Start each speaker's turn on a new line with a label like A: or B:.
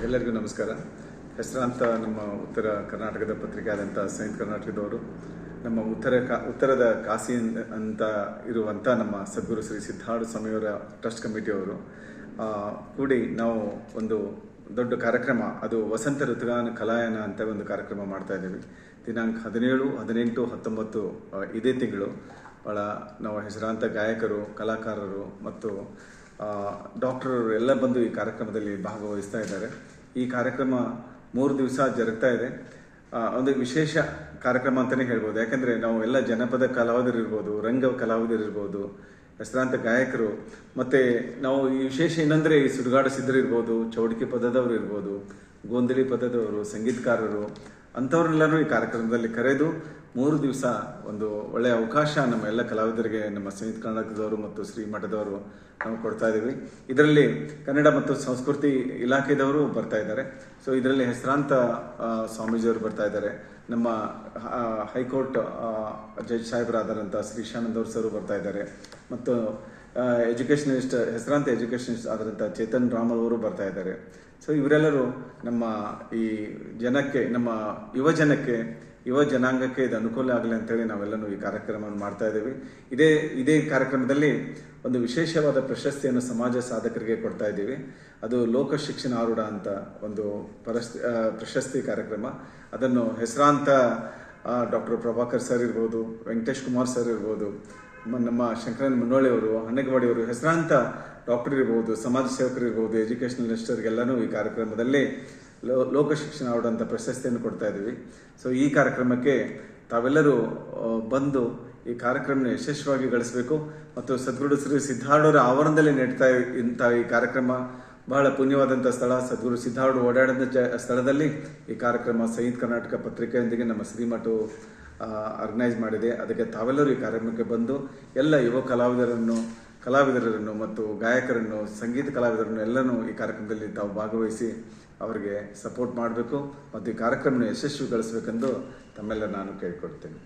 A: ಎಲ್ಲರಿಗೂ ನಮಸ್ಕಾರ. ಹೆಸರಾಂತ ನಮ್ಮ ಉತ್ತರ ಕರ್ನಾಟಕದ ಪತ್ರಿಕೆ ಆದಂಥ ಸಂಯುಕ್ತ ಕರ್ನಾಟಕದವರು, ನಮ್ಮ ಉತ್ತರದ ಕಾಶಿ ಅಂತ ಇರುವಂಥ ನಮ್ಮ ಸದ್ಗುರು ಶ್ರೀ ಸಿದ್ಧಾರ್ಥ ಸ್ವಾಮಿಯವರ ಟ್ರಸ್ಟ್ ಕಮಿಟಿಯವರು ಕೂಡಿ ನಾವು ಒಂದು ದೊಡ್ಡ ಕಾರ್ಯಕ್ರಮ, ಅದು ವಸಂತ ಋತುಗಾನ ಕಲಾಯನ ಅಂತ ಒಂದು ಕಾರ್ಯಕ್ರಮ ಮಾಡ್ತಾ ಇದ್ದೀವಿ. ದಿನಾಂಕ 17, 18, 19 ಇದೇ ತಿಂಗಳು ಭಾಳ ನಾವು ಹೆಸರಾಂತ ಗಾಯಕರು, ಕಲಾಕಾರರು ಮತ್ತು ಡಾಕ್ಟರರು ಎಲ್ಲ ಬಂದು ಈ ಕಾರ್ಯಕ್ರಮದಲ್ಲಿ ಭಾಗವಹಿಸ್ತಾ ಇದ್ದಾರೆ. ಈ ಕಾರ್ಯಕ್ರಮ 3 ದಿವಸ ಜರುಗ್ತಾ ಇದೆ. ಒಂದು ವಿಶೇಷ ಕಾರ್ಯಕ್ರಮ ಅಂತಲೇ ಹೇಳ್ಬೋದು. ಯಾಕಂದರೆ ನಾವು ಎಲ್ಲ ಜನಪದ ಕಲಾವಿದರಿರ್ಬೋದು, ರಂಗ ಕಲಾವಿದರಿರ್ಬೋದು, ಹೆಸರಾಂತ ಗಾಯಕರು, ಮತ್ತು ನಾವು ಈ ವಿಶೇಷ ಏನಂದರೆ ಈ ಸುಡುಗಾಡು ಸಿದ್ಧರಿರ್ಬೋದು, ಚೌಡಿಕೆ ಪದದವರು ಇರ್ಬೋದು, ಗೋಂದಲಿ ಪದದವರು, ಸಂಗೀತಕಾರರು ಅಂಥವ್ರನ್ನೆಲ್ಲರೂ ಈ ಕಾರ್ಯಕ್ರಮದಲ್ಲಿ ಕರೆದು 3 ದಿವಸ ಒಂದು ಒಳ್ಳೆಯ ಅವಕಾಶ ನಮ್ಮ ಎಲ್ಲ ಕಲಾವಿದರಿಗೆ ನಮ್ಮ ಸಂಯುಕ್ತ ಕರ್ನಾಟಕದವರು ಮತ್ತು ಶ್ರೀಮಠದವರು ನಾವು ಕೊಡ್ತಾ ಇದ್ದೀವಿ. ಇದರಲ್ಲಿ ಕನ್ನಡ ಮತ್ತು ಸಂಸ್ಕೃತಿ ಇಲಾಖೆದವರು ಬರ್ತಾ ಇದ್ದಾರೆ. ಸೊ ಇದರಲ್ಲಿ ಹೆಸರಾಂತ ಸ್ವಾಮೀಜಿಯವರು ಬರ್ತಾ ಇದ್ದಾರೆ. ನಮ್ಮ ಹೈಕೋರ್ಟ್ ಜಡ್ಜ್ ಸಾಹೇಬರಾದಂಥ ಶ್ರೀ ಶಾನಂದವ್ರ ಸರ್ ಬರ್ತಾ ಇದ್ದಾರೆ. ಮತ್ತು ಎಜುಕೇಷನಿಸ್ಟ್, ಹೆಸರಾಂತ ಎಜುಕೇಷನಿಸ್ಟ್ ಆದಂಥ ಚೇತನ್ ರಾಮ್ ಅವರು ಬರ್ತಾ ಇದ್ದಾರೆ. ಸೊ ಇವರೆಲ್ಲರೂ ನಮ್ಮ ಈ ಜನಕ್ಕೆ, ನಮ್ಮ ಯುವ ಜನಾಂಗಕ್ಕೆ ಇದು ಅನುಕೂಲ ಆಗಲಿ ಅಂತೇಳಿ ನಾವೆಲ್ಲನೂ ಈ ಕಾರ್ಯಕ್ರಮವನ್ನು ಮಾಡ್ತಾ ಇದ್ದೀವಿ. ಇದೇ ಕಾರ್ಯಕ್ರಮದಲ್ಲಿ ಒಂದು ವಿಶೇಷವಾದ ಪ್ರಶಸ್ತಿಯನ್ನು ಸಮಾಜ ಸಾಧಕರಿಗೆ ಕೊಡ್ತಾ ಇದ್ದೀವಿ. ಅದು ಲೋಕ ಶಿಕ್ಷಣ ಆರೂಢ ಅಂತ ಒಂದು ಪ್ರಶಸ್ತಿ ಕಾರ್ಯಕ್ರಮ. ಅದನ್ನು ಹೆಸರಾಂತ ಡಾಕ್ಟರ್ ಪ್ರಭಾಕರ್ ಸರ್ ಇರ್ಬೋದು, ವೆಂಕಟೇಶ್ ಕುಮಾರ್ ಸರ್ ಇರ್ಬೋದು, ನಮ್ಮ ಶಂಕರನ್ ಮುನ್ನೋಳಿಯವರು, ಹಣ್ಣಗವಾಡಿಯವರು, ಹೆಸರಾಂತ ಡಾಕ್ಟರ್ ಇರ್ಬೋದು, ಸಮಾಜ ಸೇವಕರು ಇರ್ಬೋದು, ಎಜುಕೇಷನಲಿಸ್ಟರಿಗೆಲ್ಲನೂ ಈ ಕಾರ್ಯಕ್ರಮದಲ್ಲಿ ಲೋಕ ಶಿಕ್ಷಣ ಆಡುವಂಥ ಪ್ರಶಸ್ತಿಯನ್ನು ಕೊಡ್ತಾ ಇದ್ದೀವಿ. ಸೊ ಈ ಕಾರ್ಯಕ್ರಮಕ್ಕೆ ತಾವೆಲ್ಲರೂ ಬಂದು ಈ ಕಾರ್ಯಕ್ರಮ ಯಶಸ್ವಿಯಾಗಿ ಗಳಿಸಬೇಕು. ಮತ್ತು ಸದ್ಗುರು ಶ್ರೀ ಸಿದ್ಧಾರ್ಢರ ಆವರಣದಲ್ಲಿ ನಡೀತಾ ಇಂಥ ಈ ಕಾರ್ಯಕ್ರಮ ಬಹಳ ಪುಣ್ಯವಾದಂಥ ಸ್ಥಳ. ಸದ್ಗುರು ಸಿದ್ಧಾರ್ಢ ಓಡಾಡಿದ ಸ್ಥಳದಲ್ಲಿ ಈ ಕಾರ್ಯಕ್ರಮ ಸಂಯುಕ್ತ ಕರ್ನಾಟಕ ಪತ್ರಿಕೆಯೊಂದಿಗೆ ನಮ್ಮ ಶ್ರೀಮಠವು ಆರ್ಗನೈಸ್ ಮಾಡಿದೆ. ಅದಕ್ಕೆ ತಾವೆಲ್ಲರೂ ಈ ಕಾರ್ಯಕ್ರಮಕ್ಕೆ ಬಂದು ಎಲ್ಲ ಯುವ ಕಲಾವಿದರನ್ನು ಮತ್ತು ಗಾಯಕರನ್ನು, ಸಂಗೀತ ಕಲಾವಿದರನ್ನು ಎಲ್ಲನೂ ಈ ಕಾರ್ಯಕ್ರಮದಲ್ಲಿ ತಾವು ಭಾಗವಹಿಸಿ ಅವರಿಗೆ ಸಪೋರ್ಟ್ ಮಾಡಬೇಕು ಮತ್ತು ಈ ಕಾರ್ಯಕ್ರಮವನ್ನು ಯಶಸ್ವಿಗೊಳಿಸಬೇಕೆಂದು ತಮ್ಮೆಲ್ಲ ನಾನು ಕೇಳಿಕೊಡ್ತೇನೆ.